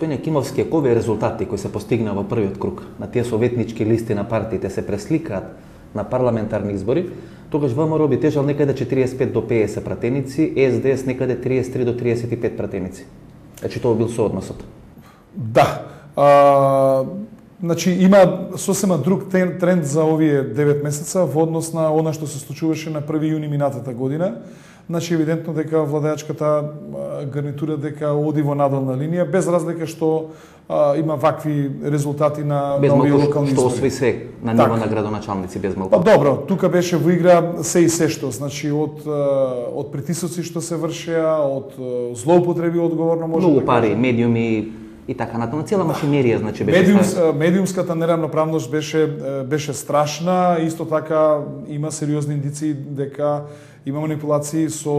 Господине Кимовски, ако овие резултати кои се постигнаа во првиот круг на тие советнички листи на партиите се пресликаат на парламентарни избори, тогаш ВМРО би тежал некаде 45 до 50 пратеници, СДС некаде 33 до 35 пратеници. Значи тоа бил соодносот. Да. Значи има сосема друг тренд за овие 9 месеца во однос на она што се случуваше на 1 јуни минатата година. Значи евидентно дека владеачката гарнитура дека оди во надолна линија, без разлика што има вакви резултати на овие локални избори. Што освои се на ниво на градоначалници без малку. Добро, тука беше во игра се и се што, значи од притисоци што се вршеа, од злоупотреби одговорно може многу пари, медиуми и така на цела машинерија, значи беше медиумската неравноправност беше страшна, исто така има сериозни индиции дека има манипулации со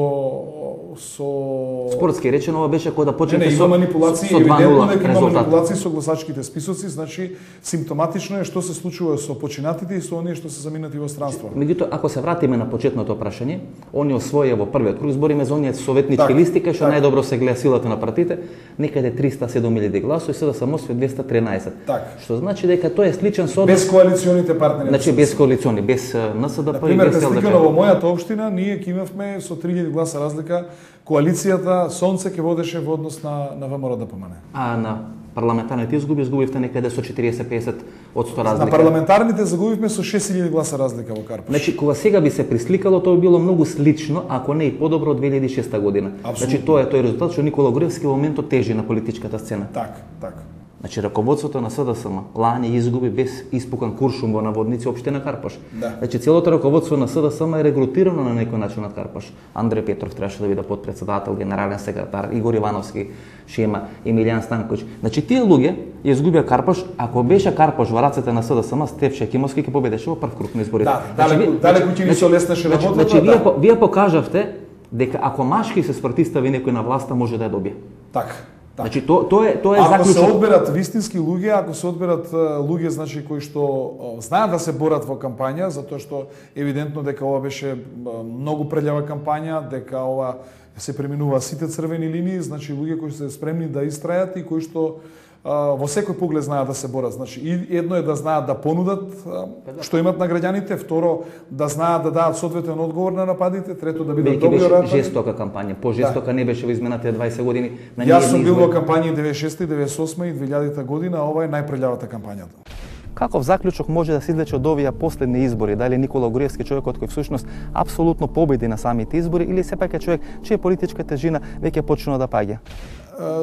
спортски речено ова беше кој да почне со манипулации, евидентно дека има манипулации со гласачките списоци, значи симптоматично е што се случува со починатите и со оние што се заминати во странство. Меѓутоа, ако се вратиме на почетното прашање, они освоија во првиот круг, збориме за оние советнички листи кај што најдобро се гледа силата на партиите, некаде 307.000 гласови, се да се освои 213. Што значи дека тоа е сличен со без коалиционите партнери. Значи без коалициони, без НСДП и без ЛДП. Во мојата општина ние ќе имавме со 3000 гласа разлика коалицијата Сонце ќе водеше во однос на ВМРО ДПМН. А на парламентарните изгубивте некаде со 40-50 од 100 разлика. На парламентарните загубивме со 6000 гласа разлика во Карпош. Значи кога сега би се присликало, тоа би било многу слично, ако не и подобро од 2006 година. Значи тоа е тој резултат што Никола Груевски во моментот тежи на политичката сцена. Така. Значи раководството на СДСМ лани изгуби без испукан куршум во наводници општина Карпош. Значи целото раководство на СДСМ е регрутирано на некој начин од Карпош. Андреј Петров требаше да биде подпредседател, генерален секретар, Игор Ивановски, Шема, Емилијан Станковиќ. Значи тие луѓе ја изгубија Карпош, ако беше Карпош во рацете на СДСМ, Стефче Кимовски ќе победеше во прв круг на изборите. Далеку ќе ви се олеснеше работата. Значи вие покажавте дека ако машки се спортистави некој на власта може да ја добие. Така. Значи тоа е заклучок. Ако се одберат вистински луѓе, ако се одберат луѓе значи кои што знаат да се борат во кампања, затоа што евидентно дека ова беше многу прелјава кампања, дека ова се преминува сите црвени линии, значи луѓе кои се спремни да истрајат и кои што во секој поглед знаат да се борат. Значи едно е да знаат да понудат што имат на граѓаните, второ да знаат да дадат соодветен одговор на нападите, трето да бидат добри оратори. Беше жестока кампања, пожестока не беше во изминатите 20 години. Јас сум бил во кампањи 96, 98 и 2000 година, ова е најпрелјавата кампањата. Каков заклучок може да се извлече од овие последни избори? Дали Никола Груевски човекот кој всушност апсолутно победи на самите избори или сепак е човек чија политичка тежина веќе почнува да паѓа?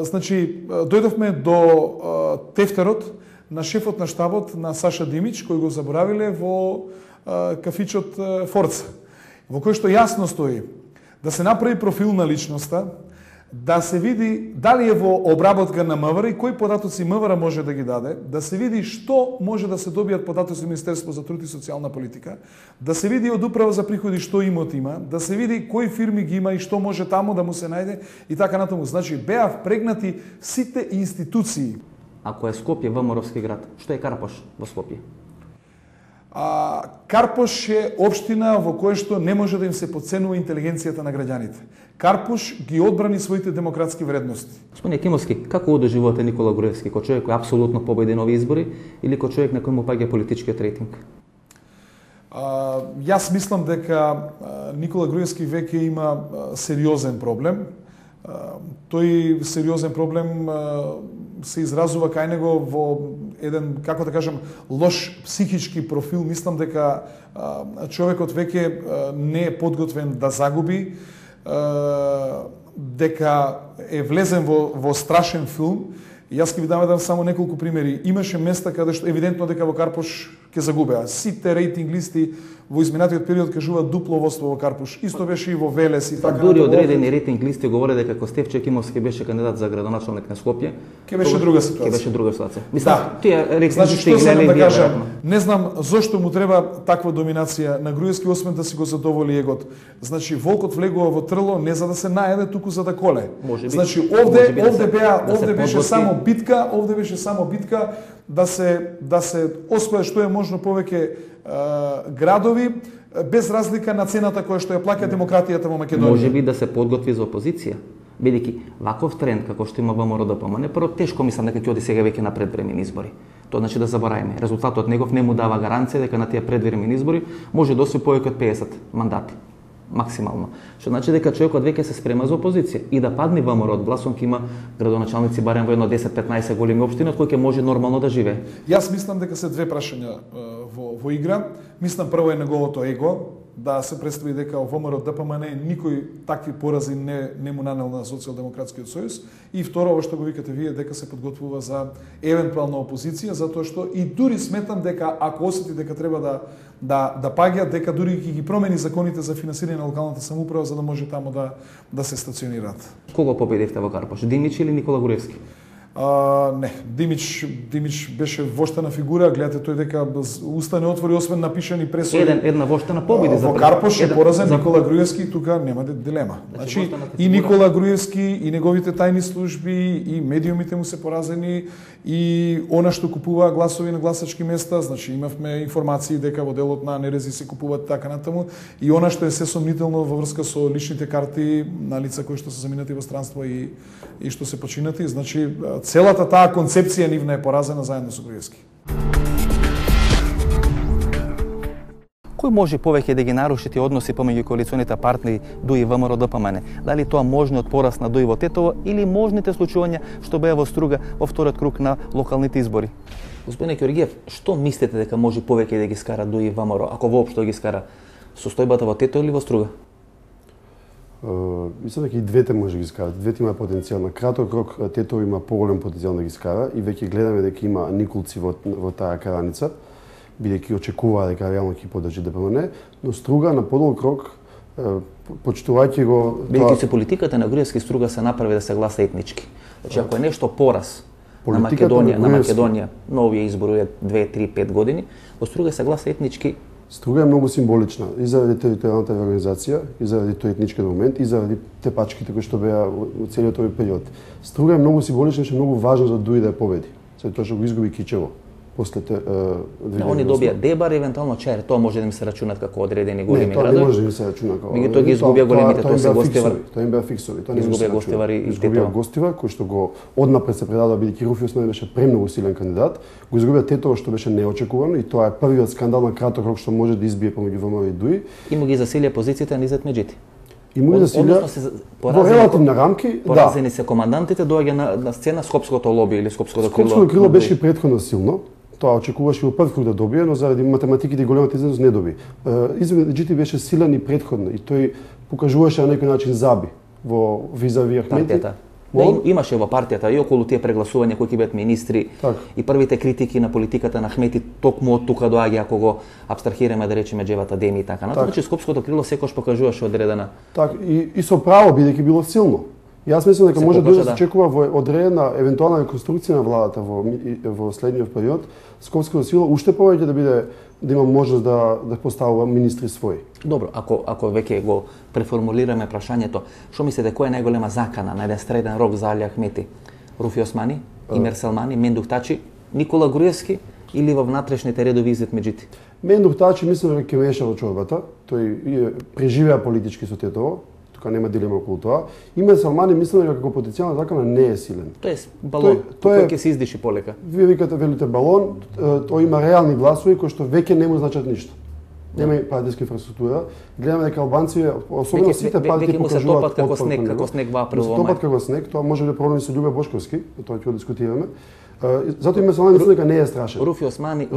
Значи, дојдовме до тефтерот на шефот на штабот на Саша Димич, кој го заборавиле во кафичот Форца, во кој што јасно стои да се направи профил на личноста, да се види дали е во обработка на МВР и кои податоци МВР може да ги даде, да се види што може да се добијат податоци Министерство за труд и социјална политика, да се види од управа за приходи што имот има, да се види кои фирми ги има и што може таму да му се најде и така натаму. Значи беа впрегнати сите институции. Ако е Скопје ВМРО-вски град, што е Карпош во Скопје? Карпош е општина во која што не може да им се подценува интелигенцијата на граѓаните. Карпош ги одбрани своите демократски вредности. Господине Кимовски, како одоживувате Никола Груевски, кој човек кој апсолутно победи на овие избори или кој човек на кој му паѓа политичкиот рейтинг? Јас мислам дека Никола Груевски веќе има сериозен проблем. Тој сериозен проблем се изразува кај него во еден, како да кажам, лош психички профил. Мислам дека човекот веќе не е подготвен да загуби, дека е влезен во страшен филм. Јас ќе ви дам само неколку примери. Имаше места каде што евидентно дека во Карпош ќе загубеа. Сите рейтинг листи во изминатиот период кажуваат дупло водство во Карпош. Исто беше и во Велес и така. Дури одредени рейтинг листи говори дека ако Стефче Кимовски беше кандидат за градоначалник на Скопје, ќе беше друга ситуација. Ќе беше друга ситуација. Мислам, тие рейтинг значи, листи гледале да кажам, не знам зошто му треба таква доминација на Груевски освен да си го задоволи егот. Значи волкот влегува во трло не за да се наеде, туку за да коле. Значи овде беше само битка, да се освои што е можно повеќе градови без разлика на цената која што ја плаќа демократијата во Македонија. Може би да се подготви за опозиција. Бидејќи ваков тренд како што има ВМРО ДПМН, прво тешко мислам дека ќе оди сега веќе на предвремени избори. Тоа значи да забораваме. Резултатот негов не му дава гаранција дека на тие предвремени избори може да освои повеќе од 50 мандати максимално. Што значи дека човекот веќе се спрема за опозиција и да падне ВМРО од гласом ќе има градоначалници барем во едно 10-15 големи општини од кои ќе може нормално да живее. Јас мислам дека се две прашања во игра. Мислам прво е неговото его, да се представи дека во ВМРО ДПМН никој такви порази не му нанел на Социјалдемократскиот сојуз, и второ, ова што го викате вие, дека се подготвува за евентуална опозиција, затоа што и дури сметам дека ако осети дека треба да паѓа, дека дури ќе ги промени законите за финансирање на локалната самоуправа за да може таму да се стационираат. Кого победивте во Карпош? Димич или Никола Груевски? Не, Димич беше воштана фигура, гледате тој дека уста не отвори освен напишани пресуди. Една воштана победи за во Карпош е поразен Никола Груевски, тука нема дилема. Значи и Никола Груевски и неговите тајни служби и медиумите му се поразени и она што купува гласови на гласачки места, значи имавме информации дека во делот на Нерези се купуваат така натаму, и она што е се сомнително во врска со личните карти на лица кои што се заминати во странство и што се починати, значи целата таа концепција нивна е поразена заедно со Груевски. Кој може повеќе да ги наруши тие односи помеѓу коалиционите партнери ДУИ ВМРО ДПМН? Дали тоа можниот пораз на ДУИ во Тетово или можните случувања што беа во Струга во вториот круг на локалните избори? Господине Ѓоргиев, што мислите дека може повеќе да ги скара ДУИ ВМРО, ако воопшто ги скара, состојбата во Тетово или во Струга? Мислам дека и двете може да ги скарат. Двете има потенцијал. На краток рок Тетово има поголем потенцијал да ги скара и веќе гледаме дека има николци во таа караница, бидејќи очекуваа дека реално ќе подржи ДПМН, но Струга на подолг рок, почитувајќи го... Бидејќи се политиката на Груевски Струга се направи да се гласа етнички. Значи, ако е нешто пораз на Македонија, на овие избори 2, 3, 5 години, во Струга се гласа етнички. Струга е многу символична и заради територијалната организација, и заради тој етнички момент, и заради тепачките кои што беа во целиот овој период. Струга е многу символична и е многу важна за ДУИ да ја победи. Тоа што го изгуби Кичево после они добија Дебар, евентуално Чаир, тоа може да им се рачунат како одредени големи градови. Не, тоа не може да им се рачуна како. Меѓутоа ги изгубија големите, тоа се гостивари. Тоа им беа фиксови, тоа не изгубија гостивари и Тетово. Изгубија гостива кои што го однапред се предадоа бидејќи Руфи Османи беше премногу силен кандидат, го изгубија Тетово што беше неочекувано и тоа е првиот скандал на краток рок што може да избие помеѓу ВМРО и ДУИ. И му ги засилија позициите низет Меджити. И му ги засилија во релативни рамки, поразени се командантите, доаѓа на сцена Скопското лоби или Скопското крило. Скопското крило беше претходно силно. Тоа очекуваше во прв круг да добие, но заради математиките и големата изненадост не доби. Изведнаш Меджити беше силен и претходно и тој покажуваше на некој начин заби во визави Ахмети. Имаше во партијата и околу тие прегласувања кои ќе бидат министри и првите критики на политиката на Ахмети токму од тука доаѓа ако го абстрахираме да речеме Џевата Деми и така натаму. Значи Скопското крило секогаш покажуваше одредена. Так и со право бидејќи било силно. Јас мислам дека може да се очекува во одредена евентуална реконструкција на владата во следниот период, Скопското крило уште повеќе да има можност да поставува министри своји. Добро, ако веќе го преформулираме прашањето, што мислите која е најголема закана на еден среден рок за Али Ахмети? Руфи Османи, Имер Селмани, Мендух Тачи, Никола Груевски или во внатрешните редови Изет Меджити? Мендух Тачи мислам дека ќе меша во чорбата. Тој преживеа политички со Тетово. Нема дилема околу тоа. Имер Селмани мислам дека како потенцијална закана не е силен. Тоест балон кој ќе се издиши полека. Вие велите балон, тој има реални гласови кои што веќе не му значат ништо. Нема партиска инфраструктура. Гледаме дека албанци, особено сите партии покажуваат како снег во април. Топат како снег, тоа може да проблеми со Љубе Бошковски, тоа ќе го дискутираме. Затоа Имер Селмани мислам дека не е страшен. Руфи Османи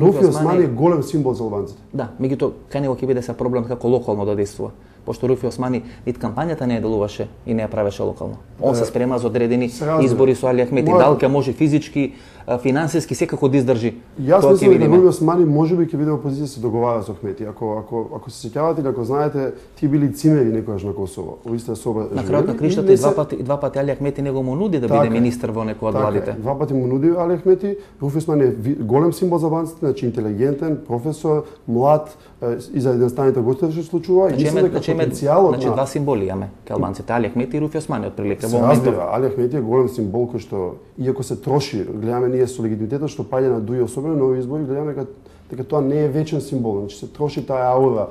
е голем символ за албанците. Да, меѓутоа кај него ќе биде се проблем како локално да действува. Пошто Руфи Османи нит кампањата не ја делуваше и не ја правеше локално. Он се спрема за одредени избори со Али Ахмети. Дали ќе може физички, финансиски секако да издржи. Јас мислам дека Руфи Османи можеби ќе биде во позиција се договара со Ахмети. Ако се сеќавате или ако знаете, тие били цимери некогаш на Косово, во иста соба. На крајот на криштата два пати Али Ахмети него му нуди да биде министер во некоја од владите. Два пати му нуди Али Ахмети. Руфи Османи е голем символ за албанците, значи интелигентен, професор, млад, и за едноставните гостите што се случува и мислам дека потенцијалот значи два символи имаме кај албанците, Али Ахмети и Руфи Османи отприлика во моментот. Али Ахмети е голем символ кој што иако се троши, гледаме ние со легитимитетот што паѓа на ДУИ, особено на овие избори, гледаме дека тоа не е вечен символ, значи се троши таа аура